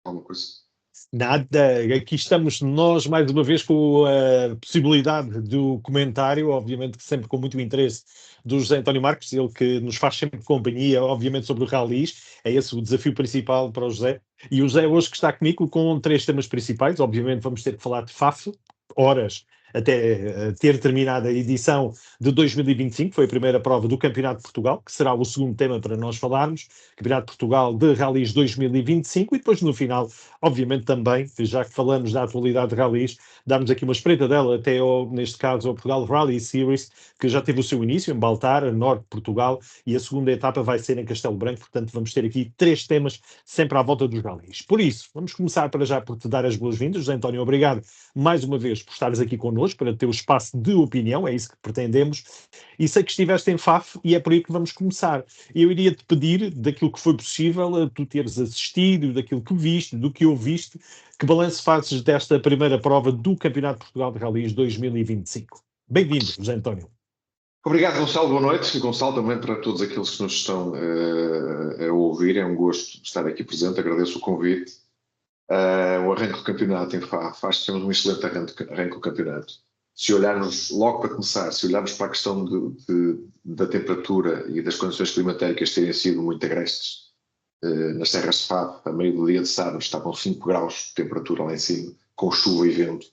alguma coisa? Nada, aqui estamos nós mais uma vez com a possibilidade do comentário, obviamente que sempre com muito interesse do José António Marques, ele que nos faz sempre companhia, obviamente sobre o rallies, é esse o desafio principal para o José. E o José hoje que está comigo com 3 temas principais, obviamente vamos ter que falar de FAF, horas até ter terminado a edição de 2025, foi a primeira prova do Campeonato de Portugal, que será o segundo tema para nós falarmos, Campeonato de Portugal de Rallies 2025, e depois no final, obviamente também, já que falamos da atualidade de rallies, darmos aqui uma espreitadela até, neste caso, ao Portugal Rally Series, que já teve o seu início em Baltar, norte de Portugal, e a segunda etapa vai ser em Castelo Branco, portanto vamos ter aqui 3 temas sempre à volta dos rallies. Por isso, vamos começar para já por te dar as boas-vindas. José António, obrigado mais uma vez por estares aqui connosco, para ter o espaço de opinião, é isso que pretendemos, e sei que estiveste em FAF e é por aí que vamos começar. Eu iria-te pedir, daquilo que foi possível, tu teres assistido, daquilo que viste, do que ouviste, que balanço fazes desta primeira prova do Campeonato de Portugal de Rallies 2025? Bem-vindo, José António. Obrigado, Gonçalo. Boa noite. E Gonçalo, também para todos aqueles que nos estão a ouvir. É um gosto estar aqui presente. Agradeço o convite. O arranque do campeonato em FAF, acho que temos um excelente arranque do campeonato. Se olharmos, logo para começar, se olharmos para a questão da temperatura e das condições climatéricas terem sido muito agrestes, nas serras de FAF, a meio do dia de sábado, estavam 5 graus de temperatura lá em cima, com chuva e vento,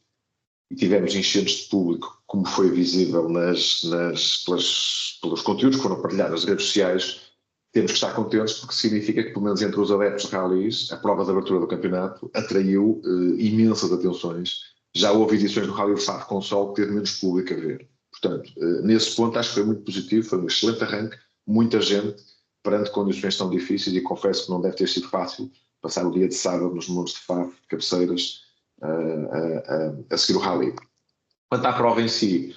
e tivemos enchentes de público, como foi visível pelos conteúdos que foram partilhados nas redes sociais. Temos que estar contentes porque significa que, pelo menos entre os adeptos de rallies, a prova de abertura do campeonato atraiu imensas atenções. Já houve edições do Rally FAF com sol que teve menos público a ver. Portanto, nesse ponto acho que foi muito positivo, foi um excelente arranque, muita gente, perante condições tão difíceis, e confesso que não deve ter sido fácil passar o dia de sábado nos montes de FAF, de cabeceiras, a seguir o Rally. Quanto à prova em si,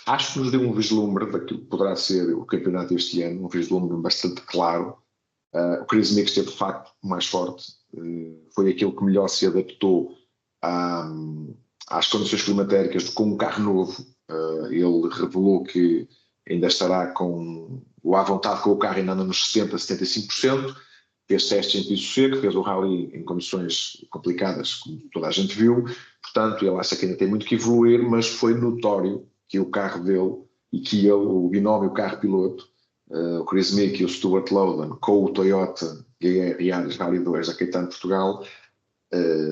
acho que nos deu um vislumbre daquilo que poderá ser o campeonato este ano, um vislumbre bastante claro. O Chris Mix esteve de facto mais forte, foi aquele que melhor se adaptou às condições climatéricas com um carro novo. Ele revelou que ainda estará à vontade com o carro, ainda anda nos 70%, 75%. Fez testes em piso seco, fez o rally em condições complicadas, como toda a gente viu. Portanto, ele acha que ainda tem muito que evoluir, mas foi notório que o carro dele e que ele, o binómio carro-piloto, o Chris Mick e o Stuart Loudon, com o Toyota Yaris Rally 2 da Caetano de Portugal,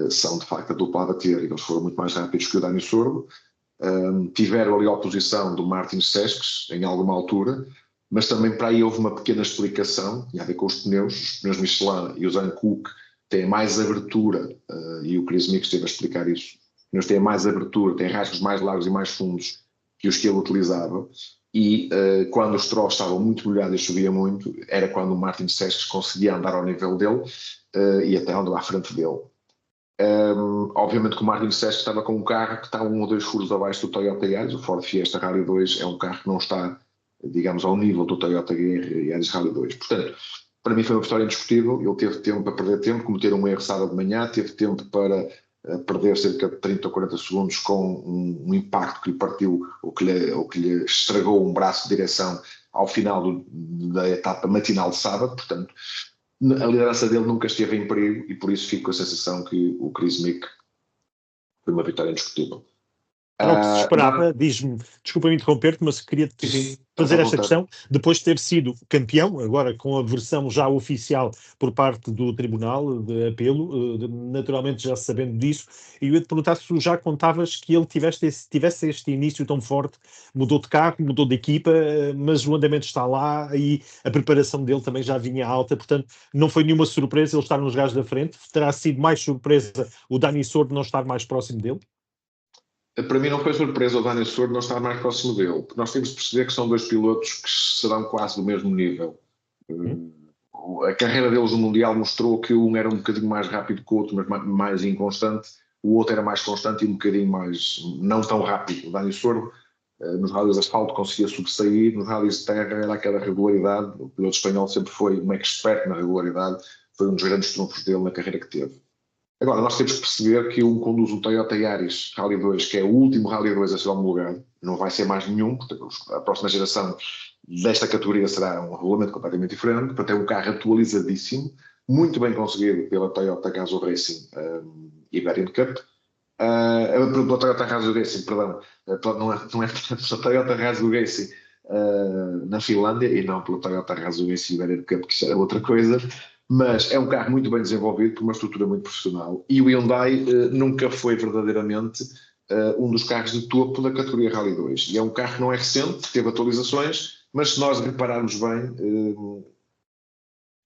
são de facto a dupla a bater. Eles foram muito mais rápidos que o Dani Sordo. Tiveram ali a oposição do Martin Sesques em alguma altura, mas também para aí houve uma pequena explicação, tinha a ver com os pneus Michelin e os Hankook têm mais abertura, e o Chris Mick esteve a explicar isso. Os pneus têm mais abertura, têm rasgos mais largos e mais fundos que os que ele utilizava, e quando os trolls estavam muito molhados e chovia muito, era quando o Martin Sesques conseguia andar ao nível dele e até andou à frente dele. Obviamente que o Martin Sesques estava com um carro que está 1 ou 2 furos abaixo do Toyota Yaris. O Ford Fiesta Rally 2 é um carro que não está, digamos, ao nível do Toyota Yaris Rally 2. Portanto, para mim foi uma vitória indiscutível. Ele teve tempo para perder tempo, cometer um erro sábado de manhã, teve tempo para perder cerca de 30 ou 40 segundos com um impacto que lhe partiu, ou que lhe estragou um braço de direção ao final da etapa matinal de sábado. Portanto, a liderança dele nunca esteve em perigo, e por isso fico com a sensação que o Chris Mick foi uma vitória indiscutível. Era o que se esperava, diz-me, desculpa-me interromper-te, mas queria-te fazer esta questão, depois de ter sido campeão, agora com a versão já oficial por parte do Tribunal de Apelo, naturalmente já sabendo disso, e eu ia-te perguntar se tu já contavas que ele tivesse este início tão forte, mudou de carro, mudou de equipa, mas o andamento está lá e a preparação dele também já vinha alta, portanto não foi nenhuma surpresa ele estar nos gajos da frente. Terá sido mais surpresa o Dani Sordo não estar mais próximo dele? Para mim não foi surpresa o Dani Sordo não estar mais próximo dele, porque nós temos de perceber que são 2 pilotos que serão quase do mesmo nível. A carreira deles no Mundial mostrou que um era um bocadinho mais rápido que o outro, mas mais inconstante. O outro era mais constante e um bocadinho mais, não tão rápido. O Dani Sordo, nos rallies de asfalto, conseguia sobressair, nos rallies de terra era aquela regularidade. O piloto espanhol sempre foi um expert na regularidade, foi um dos grandes trunfos dele na carreira que teve. Agora, nós temos que perceber que um conduz um Toyota Yaris Rally 2, que é o último Rally 2 a ser homologado, não vai ser mais nenhum, portanto, a próxima geração desta categoria será um regulamento completamente diferente, portanto é um carro atualizadíssimo, muito bem conseguido pela Toyota Gazoo Racing Iberian Cup, pela Toyota Gazoo Racing, perdão, não é pela Toyota Gazoo Racing na Finlândia, e não pela Toyota Gazoo Racing Iberian Cup, que isso era outra coisa, mas é um carro muito bem desenvolvido, com uma estrutura muito profissional, e o Hyundai nunca foi verdadeiramente um dos carros de topo da categoria Rally 2, e é um carro que não é recente, teve atualizações, mas se nós repararmos bem,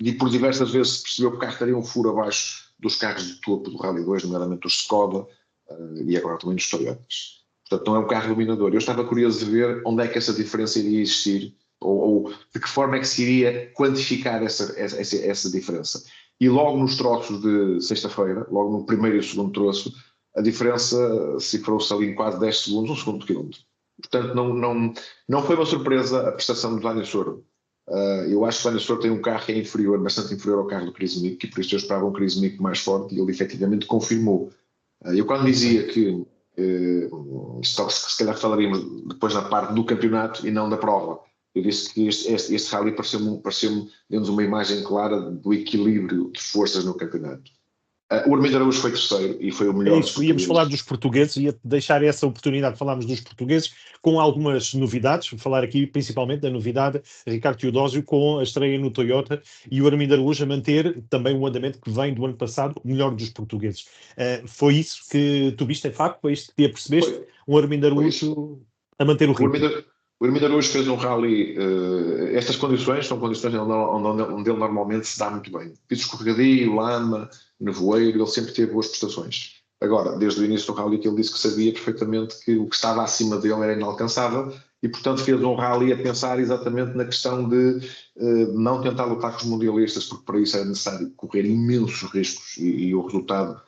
e por diversas vezes se percebeu que o carro estaria um furo abaixo dos carros de topo do Rally 2, nomeadamente os Skoda, e agora também dos Toyotas. Portanto, não é um carro dominador. Eu estava curioso de ver onde é que essa diferença iria existir, ou de que forma é que se iria quantificar essa diferença. E logo nos troços de sexta-feira, logo no primeiro e segundo troço, a diferença cifrou-se ali em quase 10 segundos, um segundo quilómetro. Portanto, não foi uma surpresa a prestação do Daniel Sordo. Eu acho que o Daniel Sordo tem um carro que é inferior, bastante inferior ao carro do Chris Mick, e por isso eu esperava um Chris Mick mais forte, e ele efetivamente confirmou. Eu quando dizia que se calhar falaríamos depois na parte do campeonato e não da prova, eu disse que este rally pareceu-me demos uma imagem clara do equilíbrio de forças no campeonato. O Armindo Araújo foi terceiro e foi o melhor. É isso, íamos falar dos portugueses, ia deixar essa oportunidade de falarmos dos portugueses com algumas novidades, vou falar aqui principalmente da novidade Ricardo Teodósio com a estreia no Toyota e o Armindo Araújo a manter também o andamento que vem do ano passado, o melhor dos portugueses. Foi isso que tu viste, é facto? Foi isto que te apercebeste? Um Armindo Araújo a manter o ritmo? O Armindo Araújo fez um rally, estas condições são condições onde ele normalmente se dá muito bem. Piso escorregadio, lama, nevoeiro, ele sempre teve boas prestações. Agora, desde o início do rally que ele disse que sabia perfeitamente que o que estava acima dele era inalcançável e, portanto, fez um rally a pensar exatamente na questão de não tentar lutar com os mundialistas, porque para isso era necessário correr imensos riscos e o resultado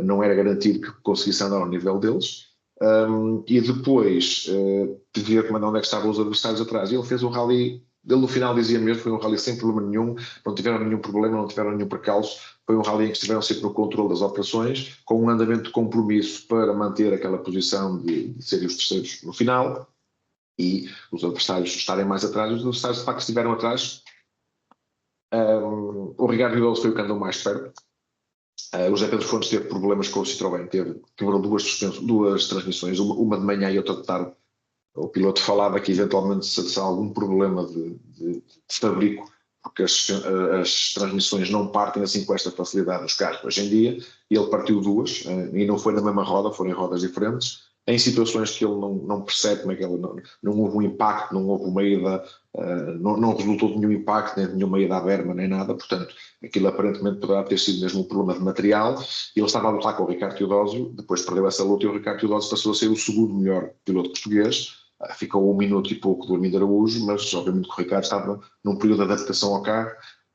não era garantido que conseguisse andar ao nível deles. E depois ver onde é que estavam os adversários atrás. E ele fez um rally, ele no final dizia mesmo, foi um rally sem problema nenhum, não tiveram nenhum problema, não tiveram nenhum percalço, foi um rally em que estiveram sempre no controle das operações, com um andamento de compromisso para manter aquela posição de serem os terceiros no final, e os adversários estarem mais atrás, os adversários de facto estiveram atrás. O Ricardo Teodósio foi o que andou mais perto. O José Pedro Fontes teve problemas com o Citroën, quebrou duas transmissões, uma de manhã e outra de tarde. O piloto falava que eventualmente se há algum problema de fabrico, porque as transmissões não partem assim com esta facilidade nos carros hoje em dia, e ele partiu duas, e não foi na mesma roda, foram em rodas diferentes, em situações que ele não percebe como é que não houve um impacto, não houve uma ida, não resultou de nenhum impacto, nem de nenhuma ida à berma, nem nada, portanto, aquilo aparentemente poderá ter sido mesmo um problema de material, e ele estava a lutar com o Ricardo Teodósio, depois perdeu essa luta e o Ricardo Teodósio passou a ser o segundo melhor piloto português, ficou 1 minuto e pouco do Armindo Araújo, mas obviamente que o Ricardo estava num período de adaptação ao carro,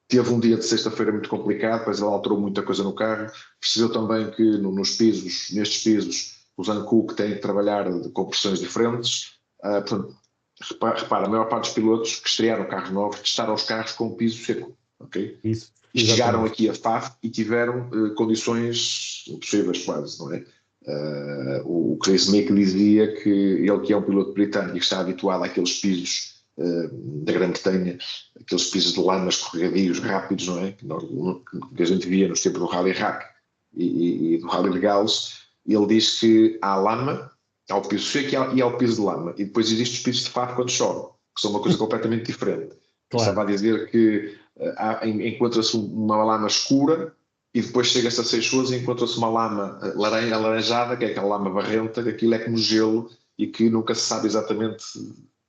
teve um dia de sexta-feira muito complicado, depois ele alterou muita coisa no carro, percebeu também que nestes pisos, os Ancook têm que trabalhar com pressões diferentes. Portanto, repara, a maior parte dos pilotos que estrearam carros novos testaram os carros com piso seco. Okay? Isso, e chegaram aqui a FAF e tiveram condições impossíveis quase, não é? O Chris Mick dizia que ele, que é um piloto britânico, está habituado àqueles pisos da Grã-Bretanha, aqueles pisos de lama escorregadios rápidos, não é? Que a gente via nos tempos do Rally Rack e do Rally Gauss. Ele diz que há lama, há o piso seco e há o piso de lama, e depois existem os pisos de FAF quando chove, que são uma coisa completamente diferente. Claro. Estava a dizer que encontra-se uma lama escura e depois chega-se a Seixoas e encontra-se uma lama alaranjada, que é aquela lama barrenta, que aquilo é como gelo e que nunca se sabe exatamente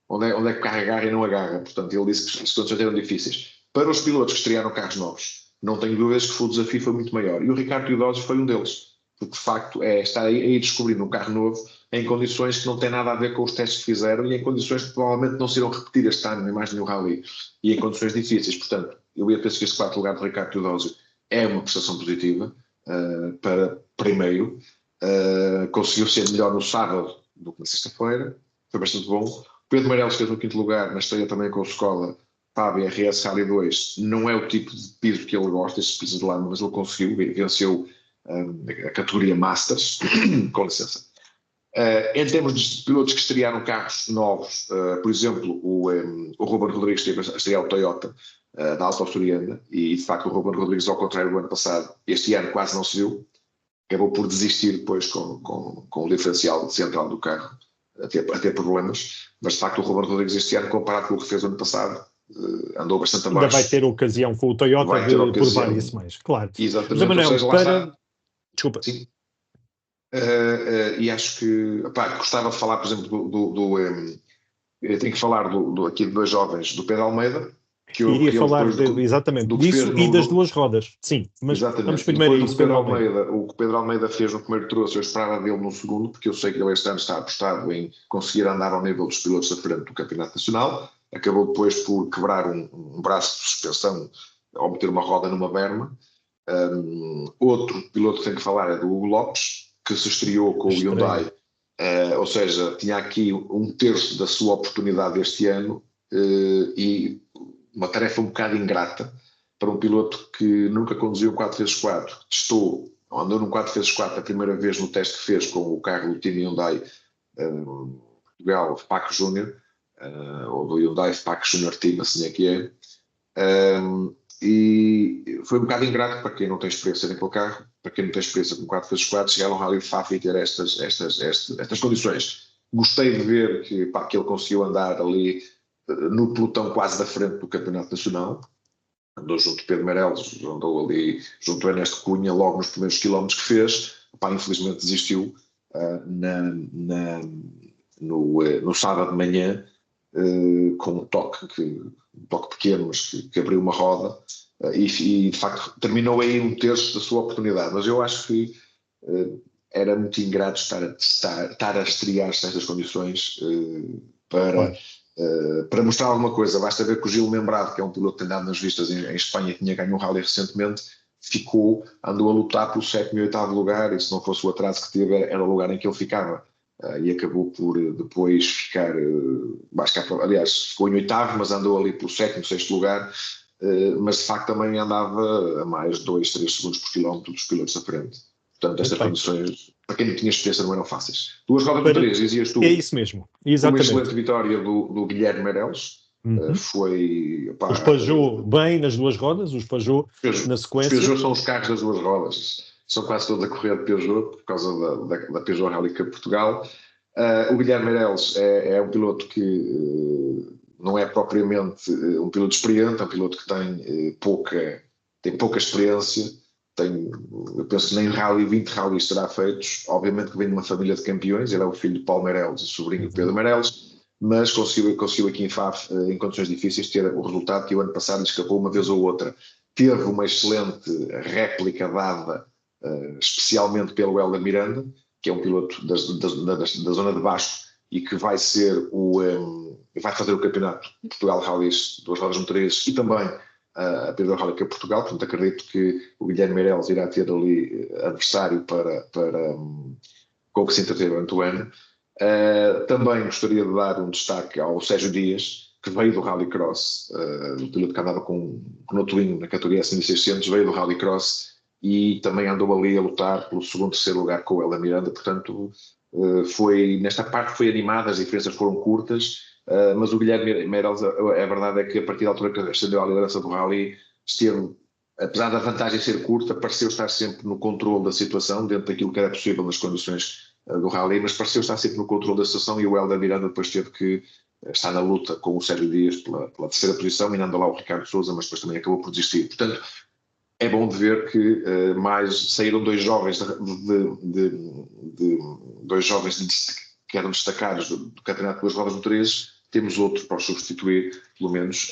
onde é que o carro agarra e não agarra. Portanto, ele disse que as condições eram difíceis. Para os pilotos que estrearam carros novos, não tenho dúvidas que o desafio foi muito maior. E o Ricardo Teodósio foi um deles. Porque, de facto, é estar aí descobrindo um carro novo em condições que não têm nada a ver com os testes que fizeram e em condições que provavelmente não se irão repetir este ano, nem mais nenhum rally, e em condições difíceis. Portanto, eu penso que este quarto lugar do Ricardo Teodósio é uma prestação positiva para primeiro. Conseguiu ser melhor no sábado do que na sexta-feira, foi bastante bom. Pedro Meireles fez no quinto lugar, na estreia também com o Skoda Fábio RS Rally 2. Não é o tipo de piso que ele gosta, esse piso de lama, mas ele conseguiu, venceu a categoria Masters, com licença. Em termos de pilotos que estrearam carros novos, por exemplo, o Ruben Rodrigues esteve a estrear o Toyota da Alta Asturiana, e de facto o Ruben Rodrigues, ao contrário do ano passado, este ano quase não se viu, acabou por desistir depois com o diferencial central do carro, a ter problemas, mas de facto o Ruben Rodrigues este ano, comparado com o que fez o ano passado, andou bastante abaixo. Ainda vai ter ocasião com o Toyota de provar isso mais, claro. Exatamente. José Manuel, ou seja, lá está. Desculpa. Sim. E acho que gostava de falar, por exemplo, eu tenho que falar aqui de dois jovens, do Pedro Almeida, que eu iria falar exatamente disso e das duas rodas, sim, mas vamos primeiro a isso, Pedro Almeida. O que o Pedro Almeida fez no primeiro troço, eu esperava dele no segundo, porque eu sei que ele este ano está apostado em conseguir andar ao nível dos pilotos da frente do Campeonato Nacional. Acabou depois por quebrar um braço de suspensão ao meter uma roda numa berma. Outro piloto que tenho que falar é do Hugo Lopes, que se estreou com o Hyundai, ou seja, tinha aqui um terço da sua oportunidade este ano, e uma tarefa um bocado ingrata para um piloto que nunca conduziu um 4x4. Andou num 4x4 a primeira vez no teste que fez com o carro do time Hyundai Portugal FPAC Júnior, ou do Hyundai FPAC Júnior Team, assim é que é. E foi um bocado ingrato para quem não tem experiência naquele carro, para quem não tem experiência com 4x4, chegar ao Rally de Faf e ter estas condições. Gostei de ver que ele conseguiu andar ali no pelotão quase da frente do Campeonato Nacional. Andou junto de Pedro Meireles, andou ali junto a Ernesto Cunha logo nos primeiros quilómetros que fez. Infelizmente desistiu no sábado de manhã, com um toque pequeno, mas que abriu uma roda, e de facto terminou aí um terço da sua oportunidade. Mas eu acho que era muito ingrato estar a estrear-se nestas condições para mostrar alguma coisa. Basta ver que o Gil Membrado, que é um piloto que tem andado nas vistas em Espanha, tinha ganho um rally recentemente, andou a lutar pelo 7º e 8º lugar, e se não fosse o atraso que teve, era o lugar em que ele ficava. E acabou por depois ficar, aliás, ficou em 8º, mas andou ali pelo 7º, 6º lugar, mas de facto também andava a mais 2, 3 segundos por quilómetro dos pilotos da frente. Portanto, estas condições, para quem não tinha experiência, não eram fáceis. Duas rodas de 3, dizias tu. É isso mesmo, exatamente. Uma excelente vitória do Guilherme Meireles. Foi. Os Peugeot bem nas duas rodas, os Peugeot na sequência. Os Peugeot são os carros das duas rodas. São quase todos a correr de Peugeot, por causa da Peugeot Rally Cup Portugal. O Guilherme Meireles é um piloto que não é propriamente um piloto experiente, é um piloto que tem pouca experiência. Eu penso que nem 20 rallies será feitos. Obviamente que vem de uma família de campeões, ele é o filho de Paulo Meireles e sobrinho de Pedro Meireles, mas conseguiu aqui em Faf, em condições difíceis, ter o resultado que o ano passado lhe escapou uma vez ou outra. Teve uma excelente réplica dada especialmente pelo Helder Miranda, que é um piloto da zona de baixo e que vai fazer o campeonato de Portugal Rallys, duas rodas motoristas, e também a Pedro Rally Cup Portugal. Portanto, acredito que o Guilherme Meireles irá ter ali adversário com o que se entreter durante o ano. Também gostaria de dar um destaque ao Sérgio Dias, que veio do Rallycross, o piloto que andava com o Notuinho na categoria S1600, veio do Rallycross e também andou ali a lutar pelo segundo, terceiro lugar com o Helder Miranda. Portanto, nesta parte foi animada, as diferenças foram curtas, mas o Guilherme Meireles, a verdade é que a partir da altura que ascendeu à liderança do Rally, esteve, apesar da vantagem ser curta, pareceu estar sempre no controle da situação, dentro daquilo que era possível nas condições do Rally, mas pareceu estar sempre no controle da situação, e o Helder Miranda depois teve que estar na luta com o Sérgio Dias pela terceira posição, e andou lá o Ricardo Sousa, mas depois também acabou por desistir. Portanto, é bom de ver que saíram dois jovens dois jovens que eram destacados do campeonato de duas rodas motoristas. Temos outros para os substituir, pelo menos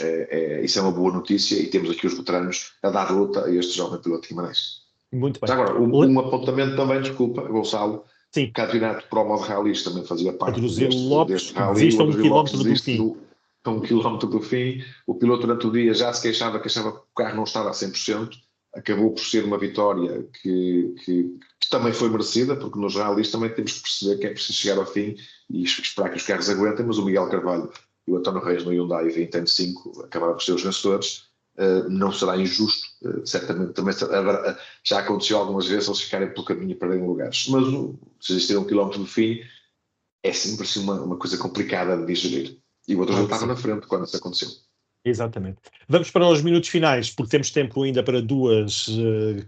isso é uma boa notícia, e temos aqui os veteranos a dar luta a este jovem piloto de Guimarães. Muito bem. Já agora, um apontamento também, desculpa, Gonçalo. Sim. O campeonato Promo de Rallys também fazia parte deste rally. Desiste a 1 km do fim. A 1 km do fim. O piloto durante o dia já se queixava que o carro não estava a 100%. Acabou por ser uma vitória que também foi merecida, porque nos rallies também temos que perceber que é preciso chegar ao fim e esperar que os carros aguentem, mas o Miguel Carvalho e o António Reis no Hyundai V5 acabaram por ser os vencedores. Não será injusto, certamente também já aconteceu algumas vezes eles ficarem pelo caminho e perderem lugares, mas se existir 1 km do fim é sempre assim uma coisa complicada de digerir, e o outro já estava na frente quando isso aconteceu. Exatamente. Vamos para os minutos finais, porque temos tempo ainda para duas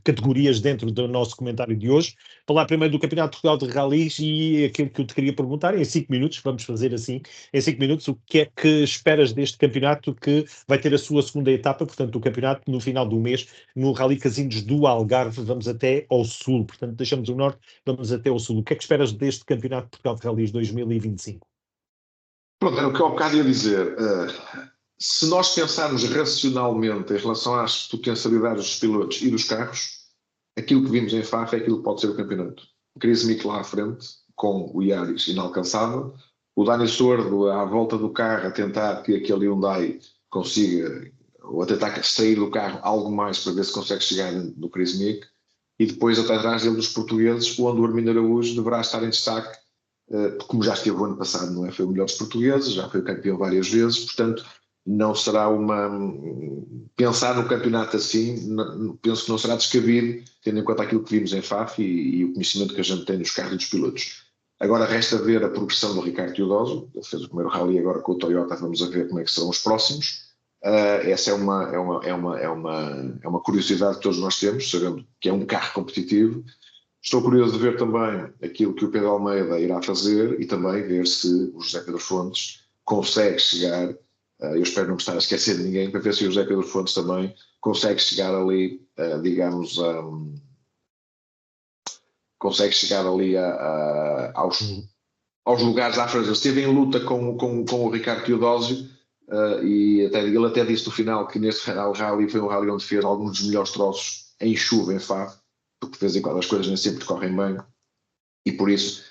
categorias dentro do nosso comentário de hoje. Falar primeiro do Campeonato de Portugal de Rallys e aquilo que eu te queria perguntar, em 5 minutos, vamos fazer assim, em 5 minutos, o que é que esperas deste campeonato que vai ter a sua segunda etapa, portanto, o campeonato no final do mês, no Rally Casinos do Algarve, vamos até ao sul, portanto, deixamos o norte, vamos até ao sul. O que é que esperas deste Campeonato de Portugal de Rallys 2025? Pronto, era o que eu há bocado ia dizer. Se nós pensarmos racionalmente em relação às potencialidades dos pilotos e dos carros, aquilo que vimos em Faf é aquilo que pode ser o campeonato. O Chris Mick lá à frente, com o Yaris inalcançável, o Dani Sordo à volta do carro a tentar que aquele Hyundai consiga, ou a tentar extrair do carro algo mais para ver se consegue chegar no Chris Mick, e depois atrás dele dos portugueses, onde o Armindo Araújo deverá estar em destaque, como já esteve o ano passado, não é? Foi o melhor dos portugueses, já foi campeão várias vezes, portanto não será pensar no campeonato assim, penso que não será descabido, tendo em conta aquilo que vimos em Faf e o conhecimento que a gente tem dos carros e dos pilotos. Agora resta ver a progressão do Ricardo Teodósio, ele fez o primeiro rally agora com o Toyota, vamos a ver como é que serão os próximos. Essa é uma curiosidade que todos nós temos, sabendo que é um carro competitivo. Estou curioso de ver também aquilo que o Pedro Almeida irá fazer e também ver se o José Pedro Fontes consegue chegar, eu espero não me estar a esquecer de ninguém, para ver se o José Pedro Fontes também consegue chegar ali, digamos, consegue chegar ali aos lugares à frente. Ele esteve em luta com o Ricardo Teodósio, e ele até disse no final que neste rally foi um rally onde fez alguns dos melhores troços em chuva, em Faf, porque de vez em quando as coisas nem sempre correm bem, e por isso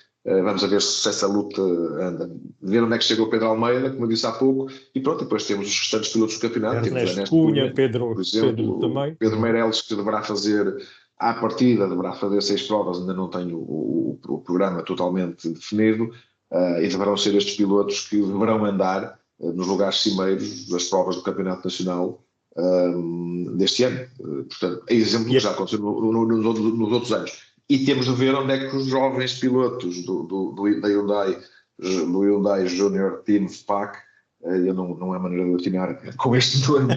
vamos a ver se essa luta anda. Ver onde é que chegou o Pedro Almeida, como eu disse há pouco, e pronto, depois temos os restantes pilotos do campeonato. Temos Ernesto Cunha, por exemplo, Pedro também. Pedro Meireles, que deverá fazer, à partida, deverá fazer 6 provas, ainda não tenho o programa totalmente definido, e deverão ser estes pilotos que deverão andar nos lugares cimeiros das provas do Campeonato Nacional deste ano. Portanto, é exemplo que já aconteceu nos outros anos. E temos de ver onde é que os jovens pilotos da Hyundai, do Hyundai Junior Team FPAC, eu não é maneira de atinar com este nome,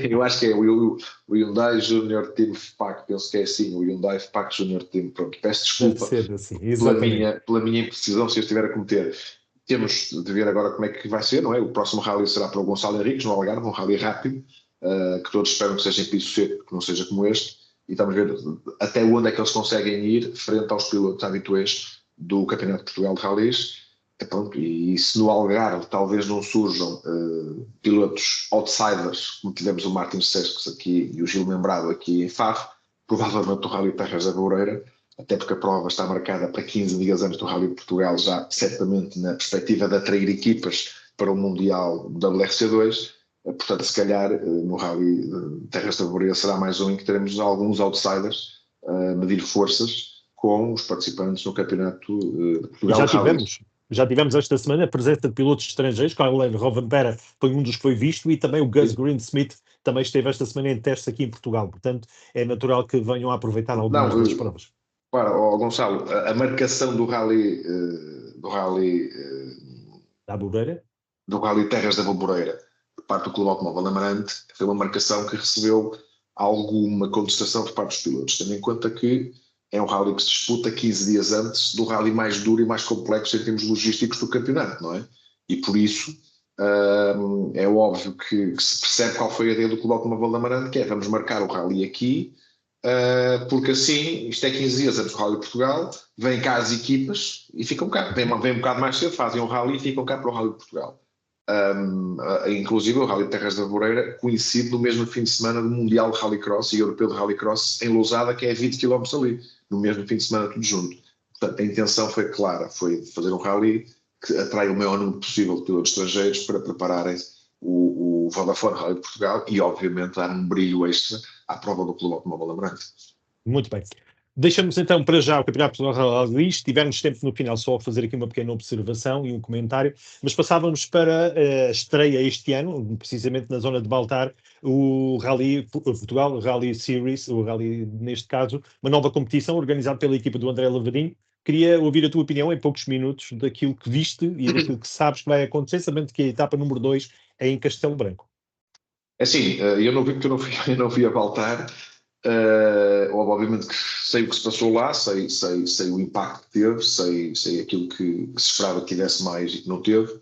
eu acho que é o Hyundai Junior Team FPAC, penso que é assim, o Hyundai FPAC Junior Team. Pronto, peço desculpa assim, pela minha imprecisão se eu estiver a cometer. Temos de ver agora como é que vai ser, não é? O próximo rally será para o Gonçalo Henriques, no Algarve, um rally rápido, que todos esperam que seja em piso seco, que não seja como este, e estamos a ver até onde é que eles conseguem ir frente aos pilotos habituais do Campeonato de Portugal de Rallys. Pronto, e se no Algarve talvez não surjam pilotos outsiders, como tivemos o Martin Sesques aqui e o Gil Membrado aqui em Faf, provavelmente o Rally Terras da Boureira, até porque a prova está marcada para 15 dias antes do Rally de Portugal, já certamente na perspectiva de atrair equipas para o Mundial WRC2. Portanto, se calhar no Rally Terras da Boureira será mais um em que teremos alguns outsiders medir forças com os participantes no Campeonato de Portugal. Já tivemos esta semana a presença de pilotos estrangeiros, Carlen Rovanpera foi um dos que foi visto, e também o Gus Greensmith também esteve esta semana em testes aqui em Portugal. Portanto, é natural que venham a aproveitar algumas das provas. Para, Gonçalo, a marcação do Rally da Boureira? Do Rally Terras da Boureira, por parte do Clube Automóvel Amarante, foi uma marcação que recebeu alguma contestação por parte dos pilotos, tendo em conta que é um rally que se disputa 15 dias antes do rally mais duro e mais complexo em termos logísticos do campeonato, não é? E por isso é óbvio que se percebe qual foi a ideia do Clube Automóvel Amarante, que é: vamos marcar o rally aqui, porque assim, isto é 15 dias antes do Rally de Portugal, vêm cá as equipas e ficam cá, vêm um bocado mais cedo, fazem um rally e ficam cá para o Rally de Portugal. Inclusive o Rally Terras da Boureira coincide no mesmo fim de semana do Mundial de Rallycross e Europeu de Rallycross em Lousada, que é 20 km ali, no mesmo fim de semana tudo junto. Portanto, a intenção foi clara, foi fazer um rally que atrai o maior número possível de pilotos estrangeiros para prepararem o Vodafone Rally de Portugal e, obviamente, dar um brilho extra à prova do Clube Automóvel Amarante. Muito bem. Deixamos então para já o Campeonato Portugal de Rallys. Tivemos tempo no final só a fazer aqui uma pequena observação e um comentário, mas passávamos para a estreia este ano, precisamente na zona de Baltar, o Rally Portugal, o Rally Series, o Rally neste caso, uma nova competição organizada pela equipa do André Lavadinho. Queria ouvir a tua opinião em poucos minutos daquilo que viste e daquilo que sabes que vai acontecer, sabendo que a etapa número 2 é em Castelo Branco. Assim, eu não vi porque eu não fui a Baltar. Obviamente que sei o que se passou lá, sei o impacto que teve, sei aquilo que se esperava que tivesse mais e que não teve.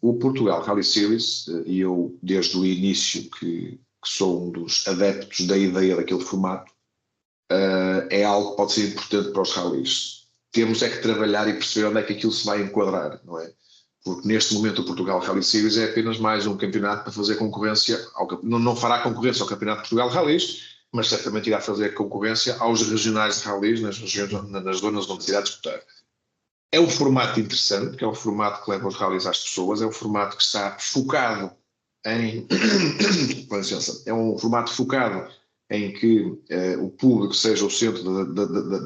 O Portugal Rally Series, e eu desde o início que sou um dos adeptos da ideia daquele formato, é algo que pode ser importante para os rallies. Temos é que trabalhar e perceber onde é que aquilo se vai enquadrar, não é? Porque neste momento o Portugal Rally Series é apenas mais um campeonato para fazer concorrência, não fará concorrência ao Campeonato de Portugal Rallys, mas certamente irá fazer concorrência aos regionais de rallies nas zonas onde se irá disputar. É um formato interessante, que é um formato que leva os rallies às pessoas, é um formato que está focado em. Com licença, é um formato focado em que o público seja o centro,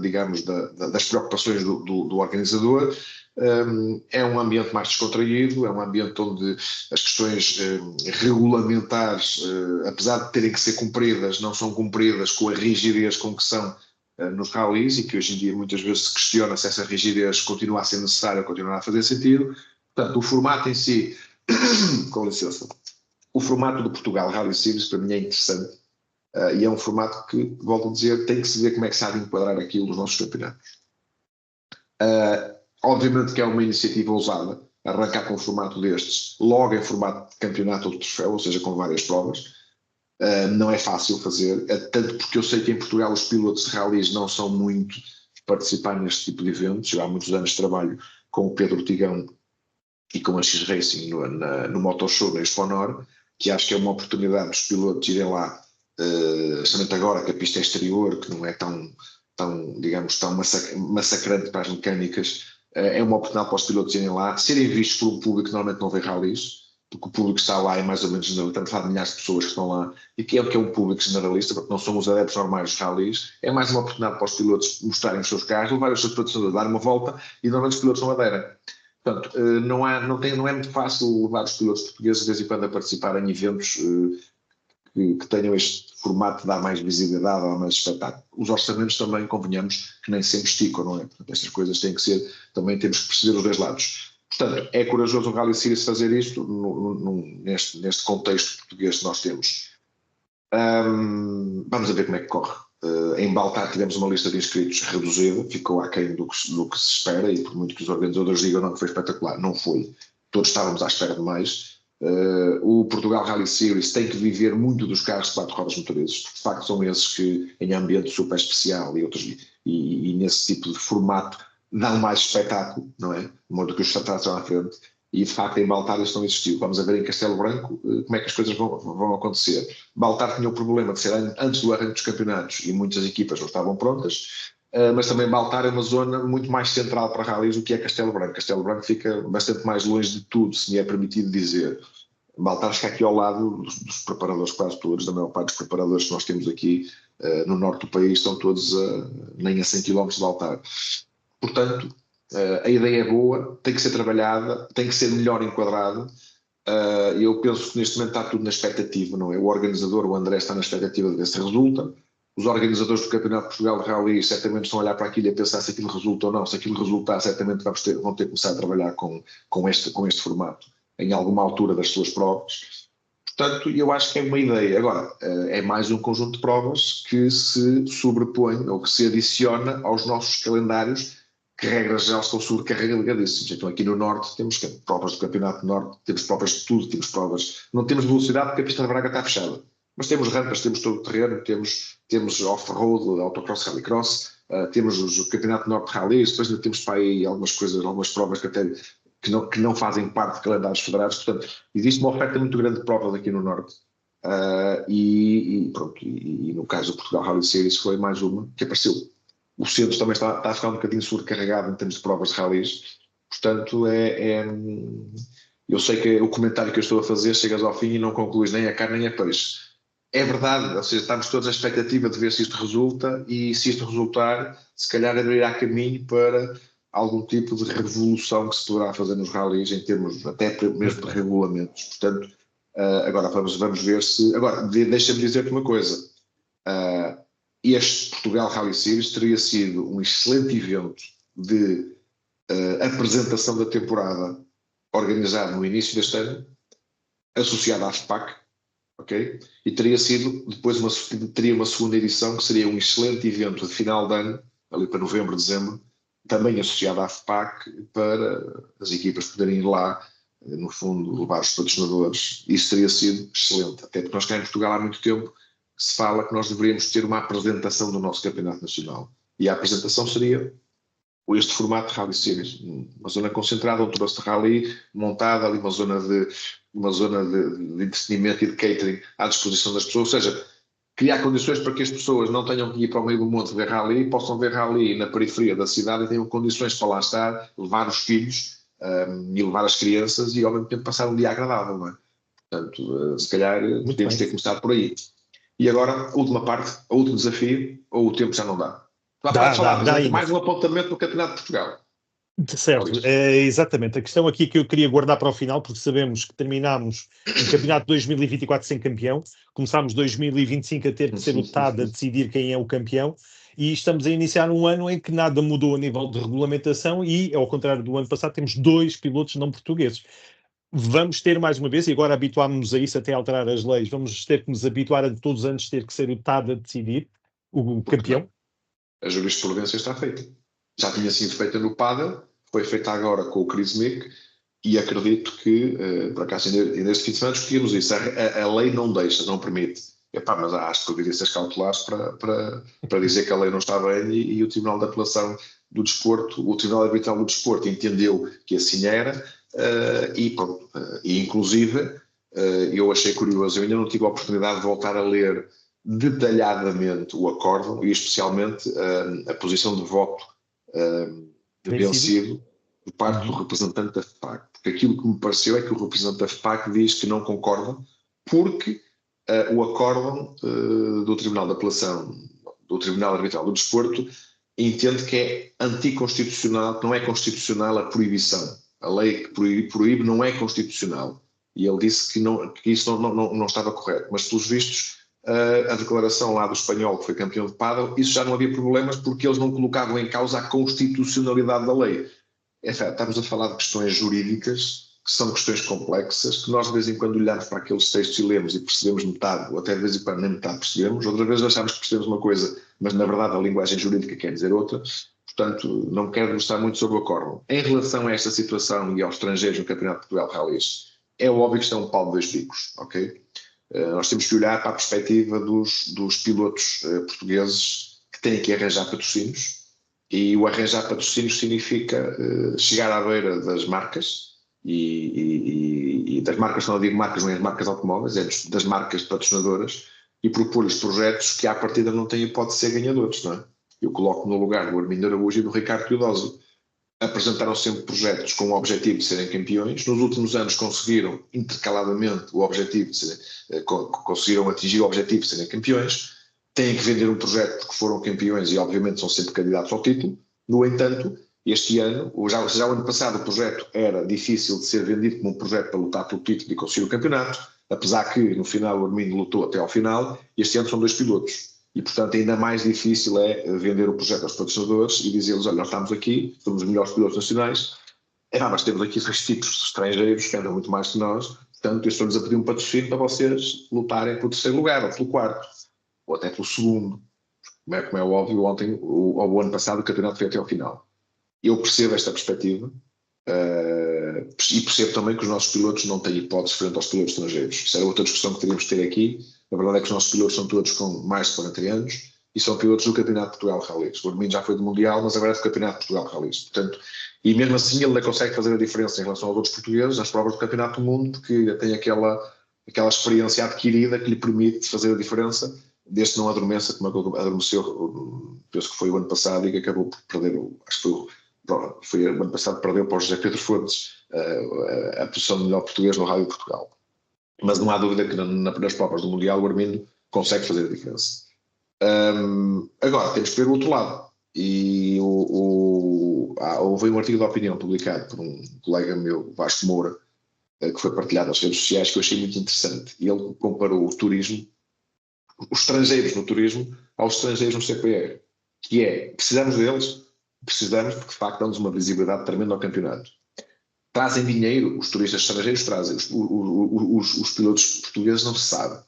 digamos, das preocupações do organizador. É um ambiente mais descontraído, é um ambiente onde as questões regulamentares, apesar de terem que ser cumpridas, não são cumpridas com a rigidez com que são nos rallies, e que hoje em dia muitas vezes se questiona se essa rigidez continua a ser necessária ou continua a fazer sentido. Portanto, o formato em si, com licença, o formato do Portugal Rally Series para mim é interessante, e é um formato que, volto a dizer, tem que se ver como é que se há de enquadrar aquilo nos nossos campeonatos. Obviamente que é uma iniciativa ousada, arrancar com um formato destes, logo em formato de campeonato ou de troféu, ou seja, com várias provas. Não é fácil fazer, tanto porque eu sei que em Portugal os pilotos de rallies não são muito de participar neste tipo de eventos. Eu há muitos anos trabalho com o Pedro Tigão e com a X-Racing no Motoshow da Exponor, que acho que é uma oportunidade dos pilotos irem lá, justamente agora que a pista é exterior, que não é tão digamos, tão massacrante para as mecânicas. É uma oportunidade para os pilotos irem lá, serem vistos por um público que normalmente não vê rallies, porque o público que está lá é mais ou menos generalista, estamos a falar de milhares de pessoas que estão lá, e que é um público generalista, porque não são os adeptos normais dos rallies. É mais uma oportunidade para os pilotos mostrarem os seus carros, levarem os seus patrocinadores, dar uma volta, e normalmente os pilotos não aderem. Portanto, não é muito fácil levar os pilotos portugueses de vez em quando a participar em eventos que tenham este formato de dar mais visibilidade, dar mais espetáculo. Os orçamentos também, convenhamos, que nem sempre esticam, não é? Portanto, estas coisas têm que ser, também temos que perceber os dois lados. Portanto, é corajoso o Rally Series fazer isto neste contexto português que nós temos. Vamos a ver como é que corre. Em Baltar tivemos uma lista de inscritos reduzida, ficou aquém do que se espera, e por muito que os organizadores digam não, que foi espetacular, não foi. Todos estávamos à espera de mais. O Portugal Rally Series tem que viver muito dos carros de 4 rodas motorizados, de facto são esses que em ambiente super especial e nesse tipo de formato dão mais espetáculo, não é? Do que os tratados à frente, e de facto em Baltar eles não existiu. Vamos a ver em Castelo Branco como é que as coisas vão acontecer. Baltar tinha o problema de ser antes do arranque dos campeonatos e muitas equipas não estavam prontas, mas também Baltar é uma zona muito mais central para rallies do que é Castelo Branco. Castelo Branco fica bastante mais longe de tudo, se me é permitido dizer. Baltar está aqui ao lado dos preparadores quase todos, da maior parte dos preparadores que nós temos aqui no norte do país, estão todos nem a 100 km de Baltar. Portanto, a ideia é boa, tem que ser trabalhada, tem que ser melhor enquadrada. Eu penso que neste momento está tudo na expectativa, não é? O organizador, o André, está na expectativa de ver se resulta. Os organizadores do Campeonato de Portugal de Rally certamente estão a olhar para aquilo e a pensar se aquilo resulta ou não. Se aquilo resultar, certamente vão ter que começar a trabalhar com este formato em alguma altura das suas provas. Portanto, eu acho que é uma ideia. Agora, é mais um conjunto de provas que se sobrepõe ou que se adiciona aos nossos calendários, que regras já estão sobrecarregadíssimos. Então aqui no Norte temos provas do Campeonato do Norte, temos provas de tudo, temos provas, não temos velocidade porque a pista de Braga está fechada, mas temos rampas, temos todo o terreno, temos off-road, autocross, rallycross, temos o Campeonato do Norte de Rallys, depois ainda temos para aí algumas coisas, algumas provas que não fazem parte de calendários federados. Portanto, existe uma oferta muito grande de provas aqui no Norte. E no caso do Portugal Rally Series foi mais uma que apareceu. O centro também está a ficar um bocadinho sobrecarregado em termos de provas de rallies. Portanto, eu sei que o comentário que eu estou a fazer chegas ao fim e não concluís nem a carne nem a peixe. É verdade, ou seja, estamos todos à expectativa de ver se isto resulta, e se isto resultar, se calhar abrirá caminho para algum tipo de revolução que se poderá fazer nos rallies em termos até mesmo de regulamentos. Portanto, agora vamos ver se... Agora, deixa-me dizer-te uma coisa. Este Portugal Rally Series teria sido um excelente evento de apresentação da temporada organizado no início deste ano, associado à FPAC, ok? E teria sido depois teria uma segunda edição que seria um excelente evento de final de ano, ali para novembro, dezembro, também associado à FPAC, para as equipas poderem ir lá, no fundo, levar os patrocinadores. Isso teria sido excelente, até porque nós cá em Portugal há muito tempo que se fala que nós deveríamos ter uma apresentação do nosso campeonato nacional. E a apresentação seria este formato de Rally Series, uma zona concentrada, um troço de rally montada ali, uma zona de entretenimento e de catering à disposição das pessoas, ou seja, criar condições para que as pessoas não tenham que ir para o meio do monte ver rally, possam ver rally na periferia da cidade e tenham condições para lá estar, levar os filhos e levar as crianças e ao mesmo tempo passar um dia agradável, não é? Portanto, se calhar podemos ter começado por aí. E agora, a última parte, o último desafio, ou o tempo já não dá? Podes falar, mas mais um apontamento no Campeonato de Portugal. Certo, exatamente. A questão aqui que eu queria guardar para o final, porque sabemos que terminámos o Campeonato 2024 sem campeão, começámos 2025 a ter que ser o TAD a decidir quem é o campeão, e estamos a iniciar um ano em que nada mudou a nível de regulamentação e, ao contrário do ano passado, temos 2 pilotos não portugueses. Vamos ter mais uma vez, e agora habituámos-nos a isso até alterar as leis, vamos ter que nos habituar a todos os anos ter que ser o TAD a decidir o campeão. A jurisprudência está feita. Já tinha sido feita no Padel, foi feita agora com o Chris Mick, e acredito que, por acaso, ainda este fim de semana discutimos isso. A lei não deixa, não permite. Mas há as providências cautelares para dizer que a lei não está bem e o Tribunal de Apelação do Desporto, o Tribunal Arbitral do Desporto entendeu que assim era e pronto. E inclusive, eu achei curioso, eu ainda não tive a oportunidade de voltar a ler detalhadamente o acórdão e especialmente a posição de voto de vencido por parte do representante da FPAC, porque aquilo que me pareceu é que o representante da FPAC diz que não concorda porque o acórdão do Tribunal de Apelação, do Tribunal Arbitral do Desporto, entende que é anticonstitucional, que não é constitucional a proibição. A lei que proíbe não é constitucional. E ele disse que isso não estava correto. Mas, pelos vistos, a declaração lá do espanhol, que foi campeão de pádel, isso já não havia problemas porque eles não colocavam em causa a constitucionalidade da lei. Estamos a falar de questões jurídicas, que são questões complexas, que nós de vez em quando olhamos para aqueles textos e lemos e percebemos metade, ou até de vez em quando nem metade percebemos, outra vez achamos que percebemos uma coisa, mas na verdade a linguagem jurídica quer dizer outra. Portanto, não quero mostrar muito sobre o acórdão. Em relação a esta situação e aos estrangeiros no Campeonato de Portugal Rallys, é óbvio que isto é um pau de dois bicos, ok? Nós temos que olhar para a perspectiva dos pilotos portugueses que têm que arranjar patrocínios, e o arranjar patrocínios significa chegar à beira das marcas, e das marcas, não digo marcas, não é as marcas automóveis, é das marcas patrocinadoras, e propor-lhes projetos que à partida não têm hipótese de ser ganhadores, não é? Eu coloco no lugar do Armindo Araújo e do Ricardo Teodósio. Apresentaram sempre projetos com o objetivo de serem campeões. Nos últimos anos conseguiram, intercaladamente, o objetivo de serem, conseguiram atingir o objetivo de serem campeões. Têm que vender um projeto porque foram campeões e, obviamente, são sempre candidatos ao título. No entanto, este ano, já o ano passado, o projeto era difícil de ser vendido como um projeto para lutar pelo título e conseguir o campeonato, apesar que, no final, o Armindo lutou até ao final. Este ano são 2 pilotos. E, portanto, ainda mais difícil é vender o projeto aos patrocinadores e dizer-lhes, olha, nós estamos aqui, somos os melhores pilotos nacionais, mas temos aqui 2 tipos estrangeiros que andam muito mais que nós, portanto, eu estou-lhes a pedir um patrocínio para vocês lutarem pelo 3º lugar, ou pelo 4º, ou até pelo 2º. Como é óbvio, ontem, o ano passado, o campeonato foi até ao final. Eu percebo esta perspectiva e percebo também que os nossos pilotos não têm hipótese frente aos pilotos estrangeiros. Isso era outra discussão que teríamos de ter aqui. A verdade é que os nossos pilotos são todos com mais de 40 anos e são pilotos do Campeonato de Portugal Rallys. O Armindo já foi do Mundial, mas agora é do Campeonato de Portugal Rallys. Portanto, e mesmo assim ele não consegue fazer a diferença em relação aos outros portugueses nas provas do Campeonato do Mundo, porque tem aquela experiência adquirida que lhe permite fazer a diferença, desde que não adormeça, como adormeceu, penso que foi o ano passado e que acabou por perder, acho que foi o ano passado, perdeu para o José Pedro Fontes a posição de melhor português no Rally de Portugal. Mas não há dúvida que nas provas do Mundial o Armindo consegue fazer a diferença. Agora, temos que ver o outro lado. E houve um artigo de opinião publicado por um colega meu, Vasco Moura, que foi partilhado nas redes sociais, que eu achei muito interessante. E ele comparou o turismo, os estrangeiros no turismo, aos estrangeiros no CPR. Que é, precisamos deles? Precisamos, porque de facto dão-nos uma visibilidade tremenda ao campeonato. trazem dinheiro, os turistas estrangeiros trazem, os pilotos portugueses não se sabe.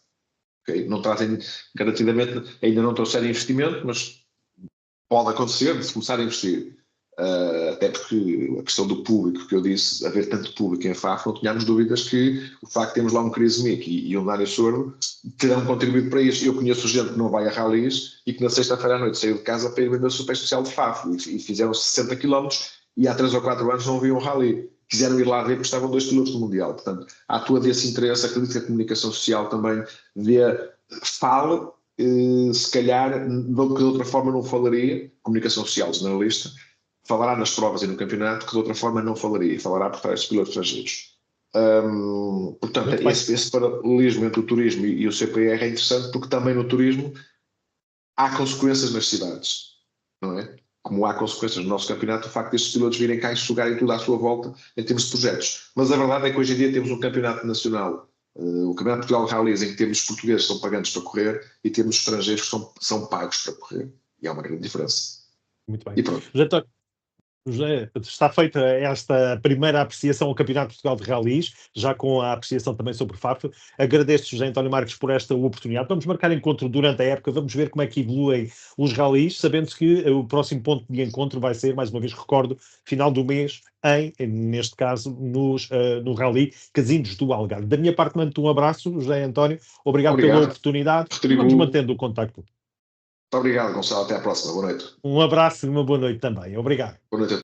Okay? Não trazem, garantidamente, ainda não trouxeram investimento, mas pode acontecer de se começar a investir. Até porque a questão do público, que eu disse, haver tanto público em FAF, não tínhamos dúvidas que o facto de termos lá um Chris Mick e um Dário Sordo terão contribuído para isso. Eu conheço gente que não vai a rallies e que na sexta-feira à noite saiu de casa para ir ver o super especial de FAF e fizeram 60 km e há 3 ou 4 anos não viam o rally. Quiseram ir lá ver porque estavam 2 pilotos do Mundial. Portanto, há todo esse interesse. Acredito que a comunicação social também fala, se calhar, de outra forma não falaria, comunicação social generalista, falará nas provas e no campeonato que de outra forma não falaria, e falará por trás dos pilotos estrangeiros. Portanto, esse paralelismo entre o turismo e o CPR é interessante porque também no turismo há consequências nas cidades, não é? Como há consequências no nosso campeonato, o facto destes pilotos virem cá e sugarem tudo à sua volta em termos de projetos. Mas a verdade é que hoje em dia temos um campeonato nacional, o Campeonato de Portugal de Rallys, em que temos portugueses que são pagantes para correr e temos estrangeiros que são pagos para correr. E há uma grande diferença. Muito bem. E pronto. José, está feita esta primeira apreciação ao Campeonato de Portugal de Rallys, já com a apreciação também sobre o FAF. Agradeço, José António Marques, por esta oportunidade. Vamos marcar encontro durante a época, vamos ver como é que evoluem os rallies, sabendo que o próximo ponto de encontro vai ser, mais uma vez recordo, final do mês, neste caso, no Rally Casinos do Algarve. Da minha parte, mando-te um abraço, José António. Obrigado pela oportunidade. Vamos mantendo o contacto. Muito obrigado, Gonçalo. Até à próxima. Boa noite. Um abraço e uma boa noite também. Obrigado. Boa noite.